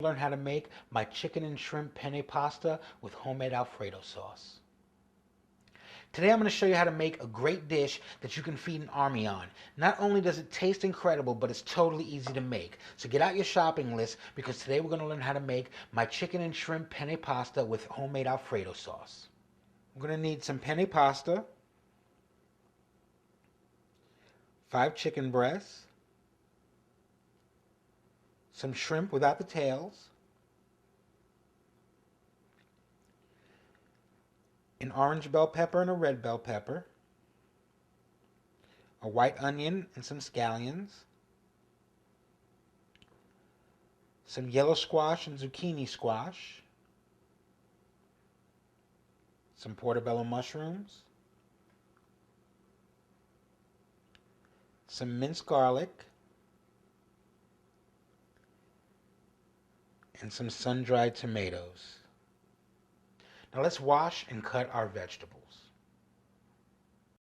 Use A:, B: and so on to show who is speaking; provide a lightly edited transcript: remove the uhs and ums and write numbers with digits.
A: Learn how to make my chicken and shrimp penne pasta with homemade Alfredo sauce. Today I'm going to show you how to make a great dish that you can feed an army on. Not only does it taste incredible, but it's totally easy to make. So get out your shopping list because today we're going to learn how to make my chicken and shrimp penne pasta with homemade Alfredo sauce. I'm going to need some penne pasta, 5 chicken breasts, some shrimp without the tails, an orange bell pepper and a red bell pepper, a white onion and some scallions, some yellow squash and zucchini squash, some portobello mushrooms, some minced garlic, and some sun-dried tomatoes. Now let's wash and cut our vegetables.